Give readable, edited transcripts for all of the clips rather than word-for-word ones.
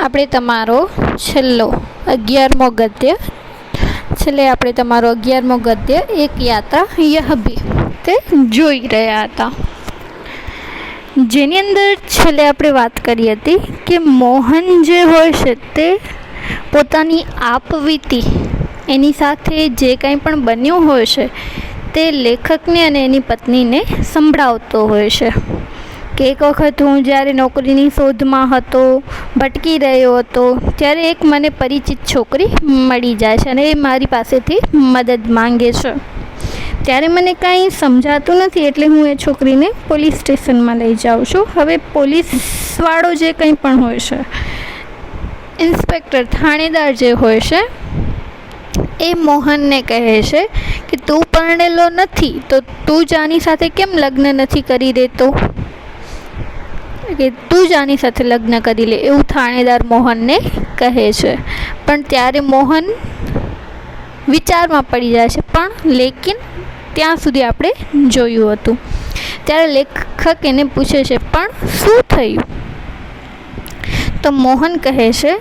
આપણે તમારો છેલ્લો 11મો ગદ્ય આપણે તમારો 11મો ગદ્ય એક યાત્રા યહ ભી તે જોઈ રહ્યા હતા, જેની અંદર છેલ્લે આપણે વાત કરી હતી કે મોહન જે હોય છે તે પોતાની આપવીતી એની સાથે જે કંઈ પણ બન્યું હોય છે તે લેખકને અને એની પત્નીને સંભળાવતો હોય છે કે એક વખત હું જ્યારે નોકરીની શોધમાં હતો, ભટકી રહ્યો હતો, ત્યારે એક મને પરિચિત છોકરી મળી જાય છે અને એ મારી પાસેથી મદદ માંગે છે. ત્યારે મને કાંઈ સમજાતું નથી એટલે હું એ છોકરીને પોલીસ સ્ટેશનમાં લઈ જાઉં છું. હવે પોલીસવાળો જે કંઈ પણ હોય છે, ઇન્સ્પેક્ટર થાણેદાર જે હોય છે, એ મોહનને કહે છે કે તું પરણેલો નથી તો તું જાની સાથે કેમ લગ્ન નથી કરી દેતો, કે તું જાની સાથે લગ્ન કરી લે, એવું થાણેદાર મોહનને કહે છે. પણ ત્યારે મોહન વિચારમાં પડી જાય છે, પણ લેકિન ત્યાં સુધી આપણે જોયું હતું. ત્યારે લેખક એને પૂછે છે પણ શું થયું? તો મોહન કહે છે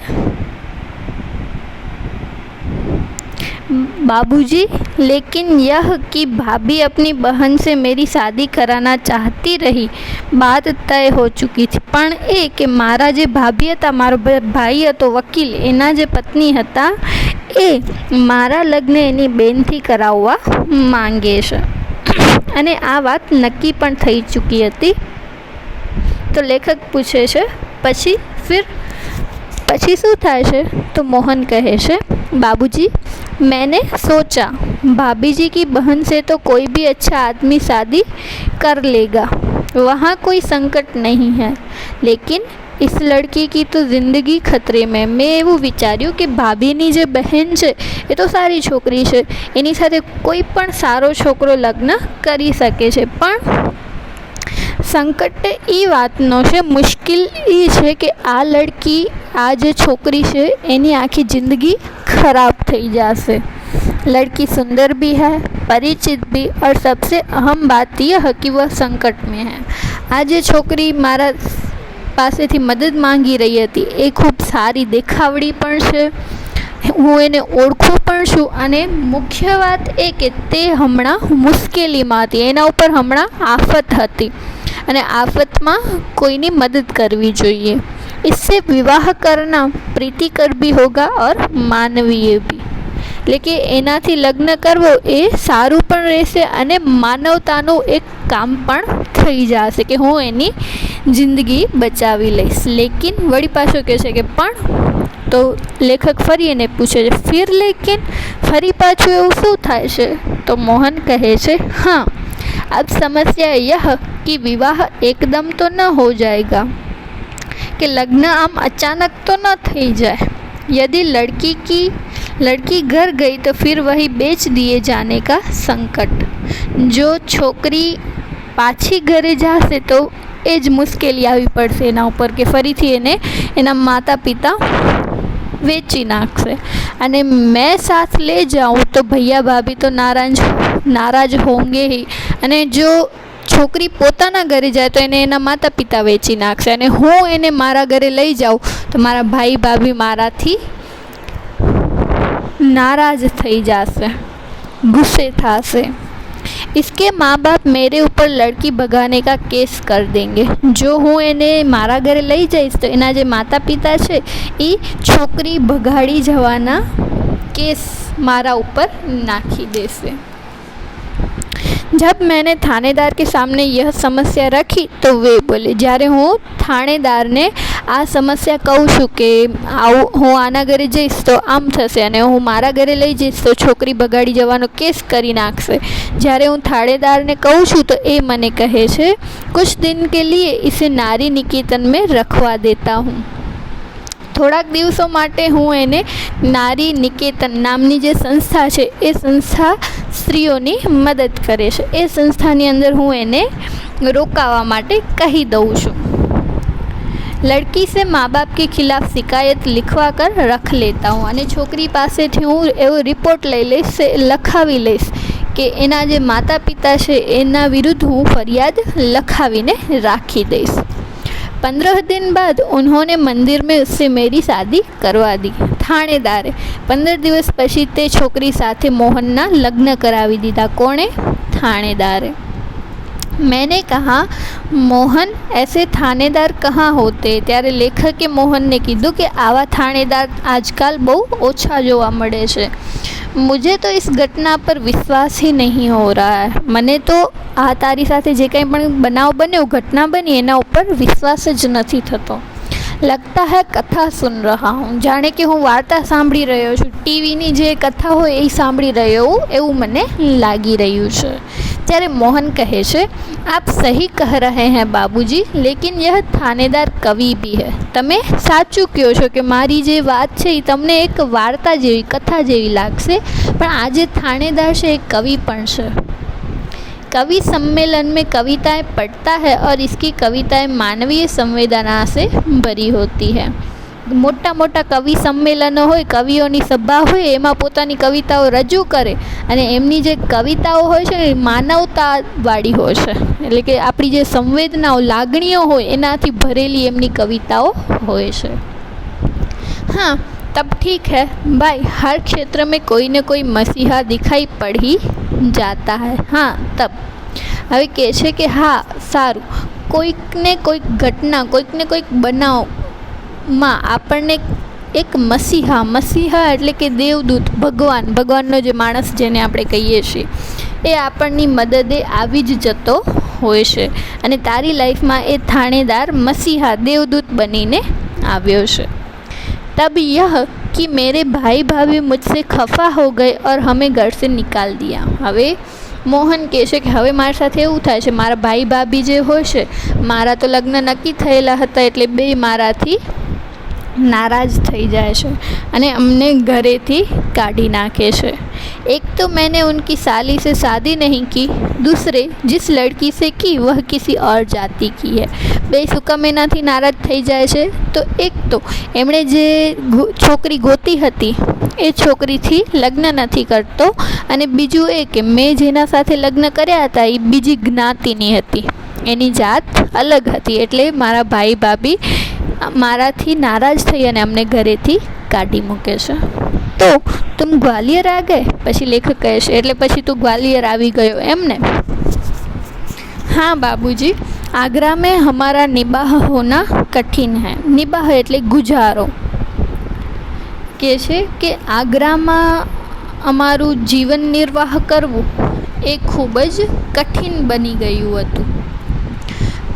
बाबूजी, लेकिन यह कि भाभी अपनी बहन से मेरी शादी कराना चाहती रही, बात तय हो चुकी थी. પણ એ કે મારા જે ભાભી હતા, મારો ભાઈ હતો વકીલ, એના જે પત્ની હતા એ મારા લગ્ન એની બેનથી કરાવવા માંગે છે અને આ વાત નક્કી પણ થઈ ચૂકી હતી. તો લેખક પૂછે છે પછી શું થાય છે? તો મોહન કહે છે बाबूजी, मैंने सोचा भाभी जी की बहन से तो कोई भी अच्छा आदमी शादी कर लेगा, वहाँ कोई संकट नहीं है, लेकिन इस लड़की की तो ज़िंदगी खतरे में. મેં એવું વિચાર્યું કે ભાભીની જે બહેન છે એ તો સારી છોકરી છે, એની સાથે કોઈ પણ સારો છોકરો લગ્ન કરી શકે છે, પણ સંકટ એ વાતનો છે, મુશ્કેલ એ છે કે આ લડકી, આ જે છોકરી છે એની આખી જિંદગી खराब થઈ जासे. लड़की सुंदर भी है, परिचित भी, और सबसे अहम बात यह है कि वह संकट में है. આ જે છોકરી મારા પાસેથી મદદ માંગી રહી હતી એ ખૂબ સારી દેખાવડી પણ છે, હું એને ઓળખું પણ છું, અને મુખ્ય વાત એ કે તે હમણાં મુશ્કેલીમાં હતી, એના ઉપર હમણાં આફત હતી અને આફતમાં કોઈની મદદ કરવી જોઈએ. इससे विवाह करना प्रीतिकर भी होगा और मानवीय भी. એટલે કે એનાથી લગ્ન કરવો એ સારું પણ રહેશે અને માનવતાનું એક કામ પણ થઈ જશે કે હું એની જિંદગી બચાવી લઈશ. લેકિન વળી પાછો કહે છે કે પણ, તો લેખક ફરી એને પૂછે છે ફિર લેકિન, ફરી પાછું એવું શું થાય છે? તો મોહન કહે છે हाँ, अब समस्या यह कि विवाह एकदम तो न हो जाएगा, कि लग्न आम अचानक तो न થઈ જાય. यदि लड़की घर गई तो फिर वही बेच दिए जाने का संकट. जो છોકરી પાછી ઘરે જશે તો એ જ મુશ્કેલી આવી પડશે એના ઉપર કે ફરીથી એને એના માતા પિતા વેચી નાખશે, અને મેં સાથ લે જાઉં તો ભૈયા ભાભી તો નારાજ હોંગે ही. અને જો છોકરી પોતાના ઘરે જાય તો એને એના માતા પિતા વેચી નાખશે, અને હું એને મારા ઘરે લઈ જાઉં તો મારા ભાઈ ભાભી મારાથી नाराज થઈ જશે, ગુસ્સે થશે. इसके माँ बाप मेरे ऊपर लड़की भगाने का केस कर देंगे. જો હું એને મારા ઘરે લઈ જઈશ તો એના જે માતા પિતા છે એ છોકરી ભગાડી જવાના કેસ મારા ઉપર નાખી દેશે. जब मैंने थानेदार के सामने यह समस्या रखी तो वे बोले, જ્યારે હું થાણેદારને આ સમસ્યા કહું છું કે હું આના ઘરે જઈશ તો આમ થશે અને હું મારા ઘરે લઈ જઈશ તો છોકરી બગાડી જવાનો કેસ કરી નાખશે, જ્યારે હું થાણેદારને કહું છું તો એ મને કહે છે कुछ दिन के लिए इसे नारी निकेतन में रखवा देता हूँ. થોડાક દિવસો માટે હું એને નારી નિકેતન નામની જે સંસ્થા છે એ સંસ્થા સ્ત્રીઓની મદદ કરે છે, એ સંસ્થાની અંદર હું એને રોકાવા માટે કહી દઉં છું. લડકી સે મા બાપ કે ખિલાફ શિકાયત लिखवा कर रख लेता हूँ. અને છોકરી પાસેથી હું એવો રિપોર્ટ લઈ લઈશ, લખાવી લઈશ કે એના જે માતા પિતા છે એના વિરુદ્ધ હું ફરિયાદ લખાવીને રાખી દઈશ. 15 दिन बाद उन्होंने मंदिर में उससे मेरी शादी करवा दी। થાણેદારે 15 દિવસ પછી તે છોકરી સાથે મોહનના લગ્ન કરાવી દીધા। કોણે? થાણેદારે। मैंने कहा मोहन ऐसे थानेदार कहाँ होते? ત્યારે લેખકે મોહનને કીધું કે આવા થાણેદાર આજકાલ બહુ ઓછા જોવા મળે છે। मुझे तो इस घटना पर विश्वास ही नहीं हो रहा है। મને તો આ તારી સાથે જે કંઈ પણ બનાવ બન્યો, ઘટના બની, એના ઉપર વિશ્વાસ જ નથી થતો। लगता है कथा सुन रहा हूँ। जाने कि હું વાર્તા સાંભળી રહ્યો છું, ટીવીની જે કથા હોય એ સાંભળી રહ્યો હું એવું મને લાગી રહ્યું છે। ત્યારે મોહન કહે છે, आप सही कह रहे हैं बाबूजी, लेकिन यह थानेदार कवि भी है। તમે સાચું કહો છો કે મારી જે વાત છે એ તમને એક વાર્તા જેવી, કથા જેવી લાગશે, પણ આ જે થાણેદાર છે એ કવિ પણ છે। कवि सम्मेलन में कविताएं पढ़ता है और इसकी कविताएं मानवीय संवेदना से भरी होती है। મોટા મોટા કવિ સંમેલનો હોય, કવિઓની સભા હોય, એમાં પોતાની કવિતાઓ રજૂ કરે અને એમની જે કવિતાઓ હોય છે એ માનવતાવાળી હોય છે, એટલે કે આપણી જે સંવેદનાઓ, લાગણીઓ હોય એનાથી ભરેલી એમની કવિતાઓ હોય છે। हाँ, तब ठीक है भाई, हर क्षेत्र में कोई न कोई मसीहा दिखाई पड़ ही जाता है। हाँ तब હવે કહે છે કે હા સારું, કોઈકને કોઈક ઘટના, કોઈકને કોઈક બનાવમાં આપણને એક મસીહા એટલે કે દેવદૂત, ભગવાનનો જે માણસ જેને આપણે કહીએ છીએ, એ આપણની મદદે આવી જ જતો હોય છે અને તારી લાઈફમાં એ થાણેદાર મસીહા, દેવદૂત બનીને આવ્યો છે। तब यह कि मेरे भाई भाभी मुझसे खफा हो गए और हमें घर से निकाल दिया। હવે મોહન કહે છે કે હવે મારી સાથે એવું થાય છે, મારા ભાઈ ભાભી જે હોય છે, મારા તો લગ્ન નક્કી થયેલા હતા એટલે બે મારાથી नाराज़ થઈ જાય છે અને અમને ઘરેથી કાઢી નાખે છે। एक तो मैंने उनकी साली से शादी नहीं की, दूसरे जिस लड़की से की वह किसी और जाति की है। બે સુકામ એનાથી નારાજ થઈ જાય છે। તો એક તો એમણે જે છોકરી ગોતી હતી એ છોકરીથી લગ્ન નથી કરતો અને બીજું એ કે મેં જેના સાથે લગ્ન કર્યા હતા એ બીજી જ્ઞાતિની હતી, એની જાત અલગ હતી, એટલે મારા ભાઈ ભાભી મારાથી નારાજ થઈ અને અમને ઘરેથી કાઢી મૂકે છે। તો તુમ ગ્વાલિયર આ ગए? પછી લેખક કહે છે એટલે પછી તું ગ્વાલિયર આવી ગયો એમ ને? हाँ बाबूजी, आगरा में हमारा निबाह होना कठिन है। निबाह એટલે ગુજારો। કહે છે કે આગ્રામાં અમારું જીવન નિર્વાહ કરવું એ ખૂબ જ કઠિન બની ગયું હતું।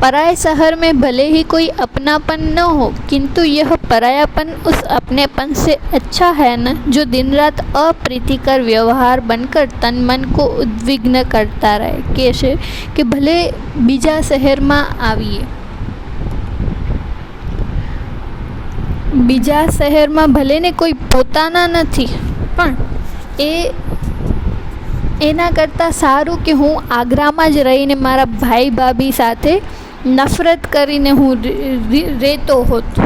पराए शहर में भले ही कोई अपनापन न हो, किंतु यह परायापन उस अपनेपन से अच्छा है न, जो दिन रात अप्रीतिकर व्यवहार बनकर तन मन को उद्विग्न करता रहे। कैसे कि भले बीजा शहर में आવીએ, બીજા શહેરમાં ભલે ને કોઈ પોતાના નથી, પણ એના કરતાં સારું કે હું આગ્રામાં જ રહીને મારા ભાઈ ભાભી સાથે નફરત કરીને હું રહેતો હોત,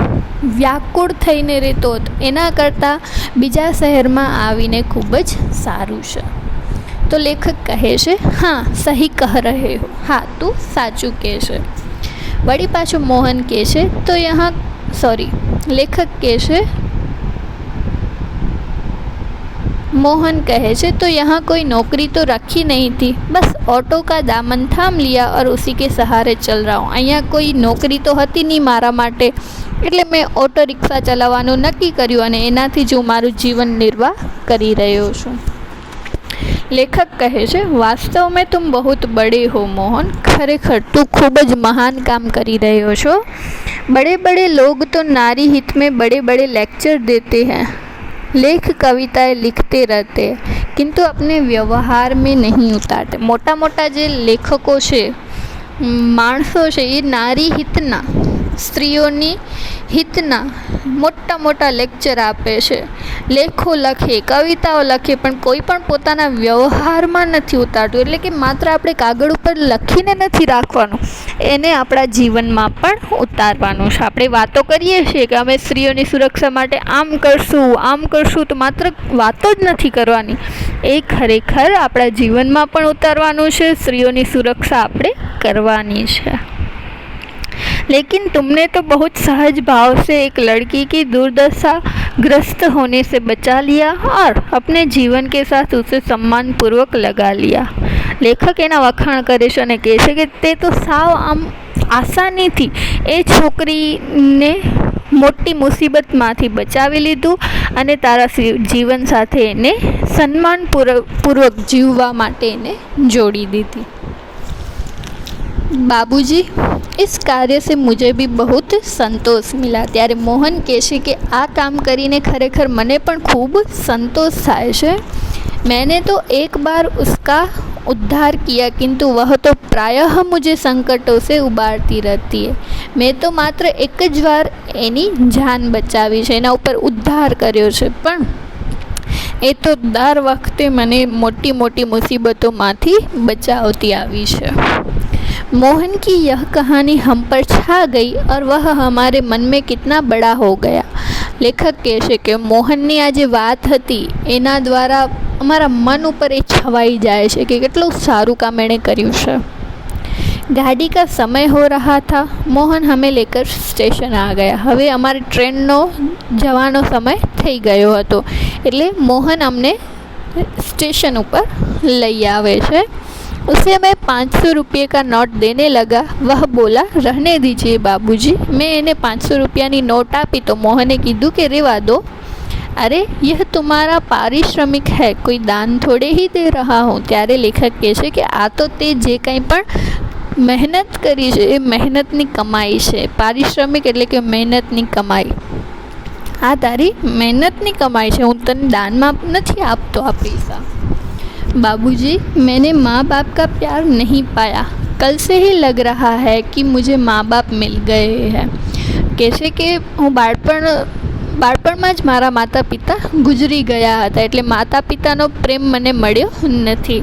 વ્યાકુળ થઈને રહેતો હોત, એના કરતાં બીજા શહેરમાં આવીને ખૂબ જ સારું છે। તો લેખક કહે છે, હા સહી કહ રહે હો, હા તું સાચું કહે છે। વળી પાછું મોહન કહે છે તો લેખક કહે છે, मोहन कहे छे तो यहाँ कोई नौकरी तो रखी नहीं थी, बस ऑटो का दामन थाम लिया और उसी के सहारे चल रहा हूँ। અહીંયા કોઈ નોકરી તો હતી નહીં મારા માટે, એટલે મેં ઓટો રિક્ષા ચલાવવાનું નક્કી કર્યું અને એનાથી જ હું મારું જીવન નિર્વાહ કરી રહ્યો છું। લેખક કહે છે, વાસ્તવ में तुम बहुत बड़े हो मोहन, ખરેખર તું ખૂબ જ મહાન કામ કરી રહ્યો છો। बड़े बड़े लोग तो नारी हित में बड़े बड़े लेक्चर देते हैं, लेख कविताएं लिखते रहते, किंतु अपने व्यवहार में नहीं उतारते। मोटा मोटा जे लेखको छे, माणसो छे, ये नारी हितना, स्त्रीओनी हितना मोटा मोटा लेक्चर आपे छे, लेखो लखे, कविताओ लखे, पण कोई पण पोताना व्यवहारमां नथी उतारतुं। એટલે કે માત્ર આપણે કાગળ ઉપર લખીને નથી રાખવાનું, એને આપણા જીવનમાં પણ ઉતારવાનું છે। આપણે વાતો કરીએ છીએ કે અમે સ્ત્રીઓની સુરક્ષા માટે આમ કરશું, તો માત્ર વાતો જ નથી કરવાની, એ ખરેખર આપણા જીવનમાં પણ ઉતારવાનું છે। સ્ત્રીઓની સુરક્ષા આપણે કરવાની છે। लेकिन तुमने तो बहुत सहज भाव से एक लड़की की दुर्दशा ग्रस्त होने से बचा लिया और अपने जीवन के साथ उसे सम्मानपूर्वक लगा लिया। લેખક એના વખાણ કરે છે અને કહે છે કે તે તો સાવ આમ આસાનીથી એ છોકરીને મોટી મુસીબતમાંથી બચાવી લીધું અને તારા જીવન સાથે એને સન્માનપૂર્વક જીવવા માટે એને જોડી દીધી। बाबूजी, इस कार्य से मुझे भी बहुत संतोष मिला। ત્યારે મોહન કહે છે કે આ કામ કરીને ખરેખર મને પણ ખૂબ સંતોષ થાય છે। मैंने तो एक बार उसका उद्धार किया किंतु वह तो प्रायः मुझे संकटों से उबारती रहती है। मैं तो मात्र एक ज વાર એની જાન બચાવી છે, એના ઉપર ઉદ્ધાર કર્યો છે, પણ એ તો દર વખતે મને મોટી મોટી મુસીબતોમાંથી બચાવતી આવી છે। मोहन की यह कहानी हम पर छा गई और वह हमारे मन में कितना बड़ा हो गया। લેખક કહે છે કે મોહનની આ જે વાત હતી એના દ્વારા અમારા મન ઉપર એ છવાઈ જાય છે કે કેટલું સારું કામ એણે કર્યું છે। गाड़ी का समय हो रहा था। मोहन हमें लेकर स्टेशन आ गया। હવે અમારે ટ્રેનનો જવાનો સમય થઈ ગયો હતો એટલે મોહન અમને સ્ટેશન ઉપર લઈ આવે છે। उसे मैं 500 रुपये का नोट देने लगा। वह बोला, रहने दीजिए बाबूजी। मैं इन्हें 500 रुपयानी नोट आपी तो मोहने कीधु कि रेवा दो। अरे यह तुम्हारा पारिश्रमिक है, कोई दान थोड़े ही दे रहा हूँ। त्यारे लेखक कहे छे कि आ तो ते जे कंई पण મહેનત કરી છે એ મહેનતની કમાઈ છે। પારિશ્રમિક એટલે કે મહેનતની કમાઈ। આ તારી મહેનતની કમાઈ છે, હું તને દાનમાં નથી આપતો આ પૈસા। बाबूजी, मैंने माँ बाप का प्यार नहीं पाया। कल से ही लग रहा है कि मुझे माँ बाप मिल गए हैं। कहશે કે હું બાળપણમાં જ મારા માતા પિતા ગુજરી ગયા હતા એટલે માતા પિતાનો પ્રેમ મને મળ્યો નથી,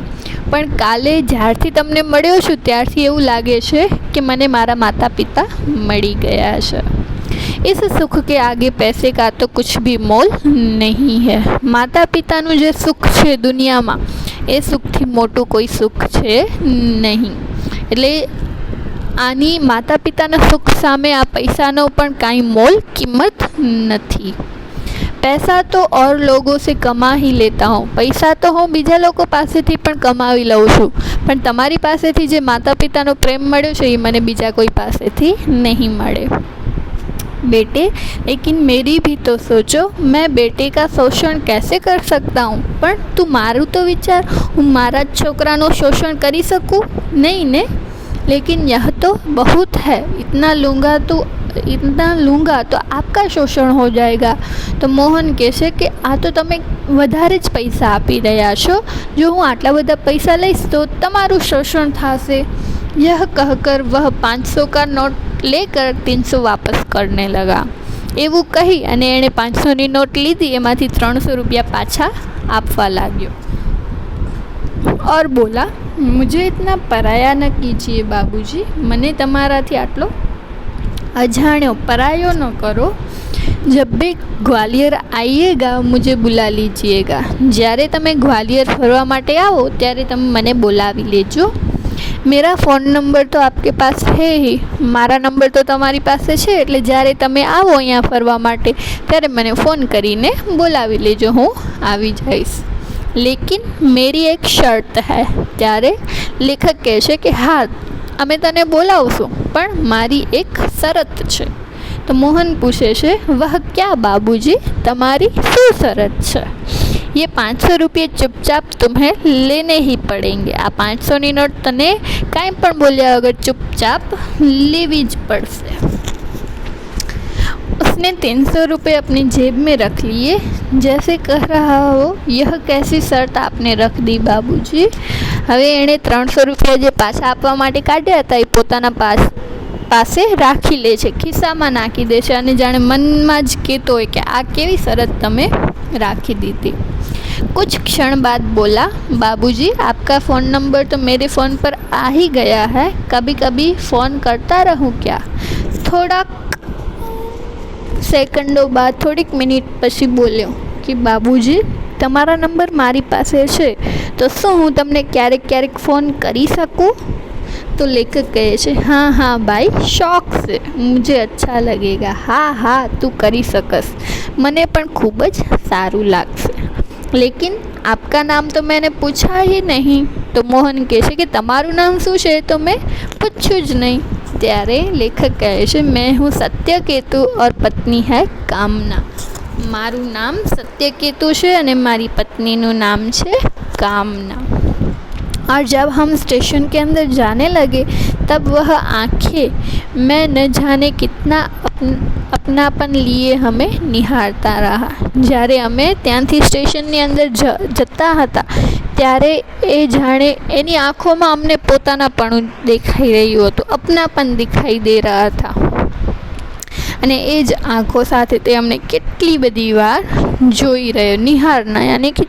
પણ કાલે જ્યારથી તમને મળ્યો છું ત્યારથી એવું લાગે છે કે મને મારા માતા પિતા મળી ગયા છે। इस सुख के आगे पैसे का तो कुछ भी मोल नहीं है। माता पिताનું જે સુખ છે દુનિયામાં એ સુખથી મોટું કોઈ સુખ છે નહીં। એટલે આની માતા પિતાના સુખ સામે આ પૈસાનો પણ કાંઈ મોલ કિંમત નથી। पैसा तो और लोगों से कमा ही लेता हूँ। पैसा तो હું બીજા લોકો પાસેથી પણ કમાવી લઉં છું, પણ તમારી પાસેથી જે માતા પિતાનો પ્રેમ મળ્યો છે એ મને બીજા કોઈ પાસેથી નહીં મળે। बेटे, लेकिन मेरी भी तो सोचो, मैं बेटे का शोषण कैसे कर सकता हूँ? पर तू मारू तो विचार, हूँ मारा छोकरानो शोषण करी सकूँ? नहीं ने। लेकिन यह तो बहुत है, इतना लूँगा तो आपका शोषण हो जाएगा। तो मोहन कहे कि आ तो तमे वधारे ज पैसा आपी रह्या छो, जो हूँ आटला बधा पैसा लईश तो तमारू शोषण थाशे। यह कहकर वह 500 का नोट लेकर 300 वापस करने लगा। એવું કહી અને એણે 500ની નોટ લીધી, એમાંથી 300 રૂપિયા પાછા આપવા लाग्यो और बोला, मुझे इतना पराया न कीजिए बाबूजी। મને તમારાથી આટલો અજાણ્યો પરાયો ન કરો। जब भी ग्वालियर आइएगा मुझे बुला लीजिएगा। જ્યારે તમે ગ્વાલિયર ફરવા માટે આવો ત્યારે તમે મને બોલાવી લેજો। मेरा फ़ोन नंबर तो आपके पास है ही, मारा नंबर तो तमारी पासे छे, एटले ज्यारे तमे आवो अहींया फरवा माटे त्यारे मने फ़ोन करीने बोलावी लेजो, हूँ आवी जाईश। लेकिन मेरी एक शर्त है। त्यारे लेखक कहे छे कि हाँ, अमे तने बोलावशुं, पण मारी एक शरत छे। तो मोहन पूछे छे, वह क्या बाबूजी, तमारी शुं शरत छे? ये 500 रुपये चुपचाप तुम्हें लेने ही पड़ेंगे। आ 500 ની નોટ તને કાંઈ પણ બોલ્યા વગર ચુપચાપ લેવી જ પડશે। उसने 300 रुपये अपनी जेब में रख लिए, जैसे कह रहा हो, यह कैसी शर्त आपने रख दी बाबूजी। હવે એણે 300 રૂપિયા જે પાછા આપવા માટે કાઢ્યા હતા એ પોતાના પાસે રાખી લે છે, ખિસ્સામાં નાખી દે છે અને જાણે મનમાં જ કહેતો હોય કે આ કેવી શરત તમે રાખી દીધી। कुछ क्षण बाद बोला, बाबूजी आपका फ़ोन नंबर तो मेरे फ़ोन पर आ ही गया है, कभी कभी फ़ोन करता रहूँ क्या? थोड़ा सेकंडों बाद, थोड़ीक मिनिट पछी बोल्यो कि बाबूजी तमारा नंबर मारी पासे छे, तो શું હું તમને ક્યારેક ક્યારેક फ़ोन કરી શકું? तो लेखक કહે છે हाँ हाँ भाई शौक से मुझे अच्छा लगेगा, हाँ हाँ તું કરી શકસ, મને પણ ખૂબ જ સારું લાગશે, लेकिन आपका नाम तो मैंने पूछा ही नहीं। तो મોહન કહે છે કે તમારું નામ શું છે, તો મેં પૂછ્યું જ નહીં। ત્યારે લેખક કહે છે मैं हूँ सत्यकेतु और पत्नी है कामना, મારું નામ સત્યકેતુ છે અને મારી પત્નીનું નામ છે कामना। और जब हम स्टेशन के अंदर जाने लगे तब वह आँखें मैं न जाने कितना अपनापन लिए हमें निहारता रहा। જ્યારે અમે ત્યાંથી સ્ટેશનની અંદર જતા હતા ત્યારે એ જાણે એની આંખોમાં અમને પોતાનાપણું દેખાઈ રહ્યું હતું, અપનાપન દિખાઈ દે રહ્યા હતા અને એ જ આંખો સાથે તે અમને કેટલી બધી વાર જોઈ રહ્યો, નિહારના યાની કે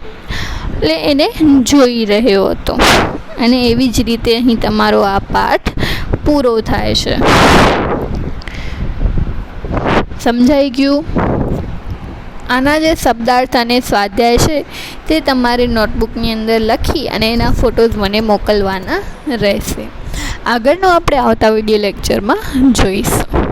એટલે એને જોઈ રહ્યો હતો। અને એવી જ રીતે અહીં તમારો આ પાઠ પૂરો થાય છે। સમજાઈ ગયું? આના જે શબ્દાર્થ અને સ્વાધ્યાય છે તે તમારે નોટબુકની અંદર લખી અને એના ફોટોઝ મને મોકલવાના રહેશે। આગળનો આપણે આવતા વિડીયો લેક્ચરમાં જોઈશું।